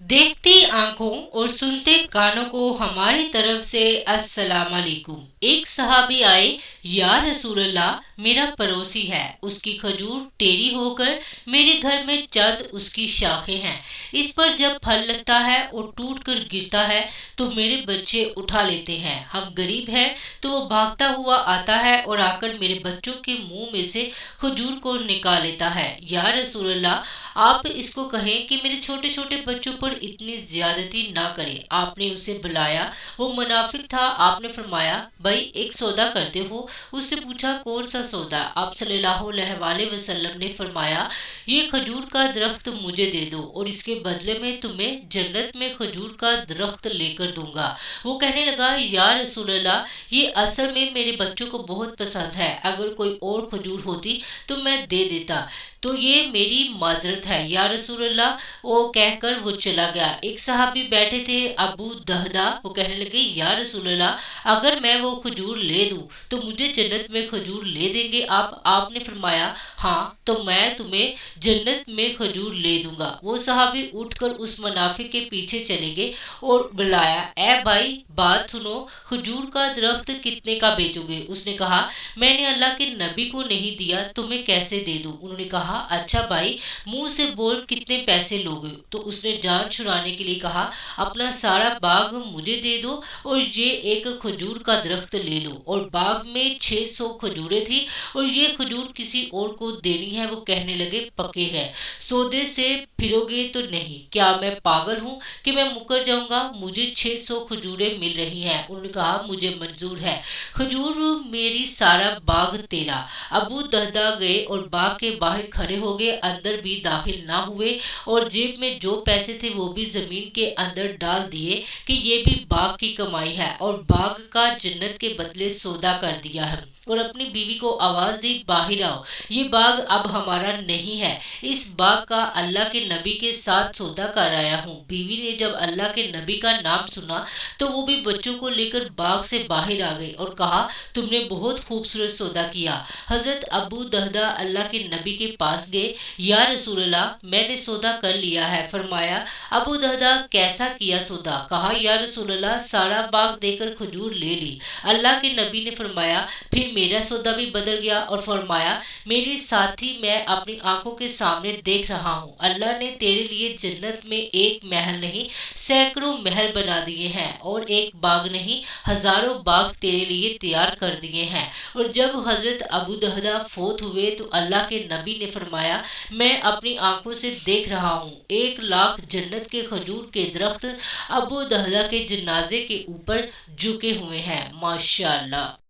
देखती आंखों और सुनते कानों को हमारी तरफ से अस्सलाम वालेकुम। एक सहाबी आए, या रसूल अल्लाह, मेरा पड़ोसी है, उसकी खजूर टेढ़ी होकर मेरे घर में चंद उसकी शाखें हैं। इस पर जब फल लगता है और टूट कर गिरता है तो मेरे बच्चे उठा लेते हैं। हम गरीब हैं तो वो भागता हुआ आता है और आकर मेरे बच्चों के मुंह में से खजूर को निकाल लेता है। या रसूल अल्लाह, आप इसको कहें कि मेरे छोटे छोटे बच्चों पर इतनी ज्यादती ना करे। आपने उसे बुलाया, वो मुनाफिक था। आपने फरमाया, भाई एक सौदा करते हो? उससे पूछा, कौन सा सौदा? आप सल्लल्लाहु अलैहि वसल्लम ने फरमाया, ये खजूर का दरख्त मुझे दे दो और इसके बदले में तुम्हें जन्नत में खजूर का दरख्त लेकर दूंगा। वो कहने लगा, या रसूल अल्लाह, ये असल में मेरे बच्चों को बहुत पसंद है, अगर कोई और खजूर होती तो मैं दे देता, तो ये मेरी माजरत है या रसूल अल्लाह। वो कहकर वो चला गया। एक सहाबी बैठे थे, अबू दहदा, वो कहने लगे, या रसूल अल्लाह, अगर मैं वो खजूर ले दूं तो मुझे जन्नत में खजूर ले देंगे आप? आपने फरमाया, हाँ, तो मैं तुम्हें जन्नत में खजूर ले दूंगा। वो सहाबी उठकर उस मुनाफिक के पीछे चले गए और बुलाया, ए भाई, बात सुनो, खजूर का दरख्त कितने का बेचोगे? उसने कहा, मैंने अल्लाह के नबी को नहीं दिया, तुम्हें कैसे दे दूं? उन्होंने कहा, अच्छा भाई, मुंह से बोल, कितने पैसे लोगे? तो उसने जान छुड़ाने के लिए कहा, अपना सारा बाग मुझे दे दो और ये एक खजूर का दरख्त ले लो। और बाग में 600 खजूरें थी और ये खजूर किसी और को देनी है। वो कहने लगे, पक्के हैं, सौदे से फिरोगे तो नहीं? क्या मैं पागल हूँ कि मैं मुकर जाऊंगा? मुझे 600 खजूरें मिल रही हैं। उन्होंने कहा, मुझे मंजूर है, खजूर मेरी, सारा बाग तेरा। अबू दहदा गए और बाग के बाहर खड़े हो गए, अंदर भी दाखिल ना हुए और जेब में जो पैसे थे वो भी जमीन के अंदर डाल दिए कि ये भी बाग की कमाई है, और बाग का जन्नत के बदले सौदा कर दिया है। और अपनी बीवी को आवाज दी, बाहर आओ, ये बाग अब हमारा नहीं है, इस बाग का अल्लाह के नबी के साथ सौदा कर आया हूँ। बीवी ने जब अल्लाह के नबी का नाम सुना तो वो भी बच्चों को लेकर बाग से बाहर आ गई और कहा, तुमने बहुत खूबसूरत सौदा किया। हजरत अबू दहदा अल्लाह के नबी के पास गए, या रसूल अल्लाह, मैंने सौदा कर लिया है। फरमाया, अबू दहदा, कैसा किया सौदा? कहा, या रसूल अल्लाह, सारा बाग देकर खजूर ले ली। अल्लाह के नबी ने फरमाया, फिर मेरा सौदा भी बदल गया और फरमाया, मेरी साथी मैं अपनी आंखों के सामने देख रहा हूँ, अल्लाह ने तेरे लिए जन्नत में एक महल नहीं सैकड़ों महल बना दिए हैं, और एक बाग नहीं हजारों बाग तेरे लिए तैयार कर दिए हैं। और जब हजरत अबू दहदा फोत हुए तो अल्लाह के नबी ने फरमाया, मैं अपनी आंखों से देख रहा हूँ 1 लाख जन्नत के खजूर के दरख्त अबू दहदा के जनाजे के ऊपर झुके हुए हैं। माशाअल्लाह।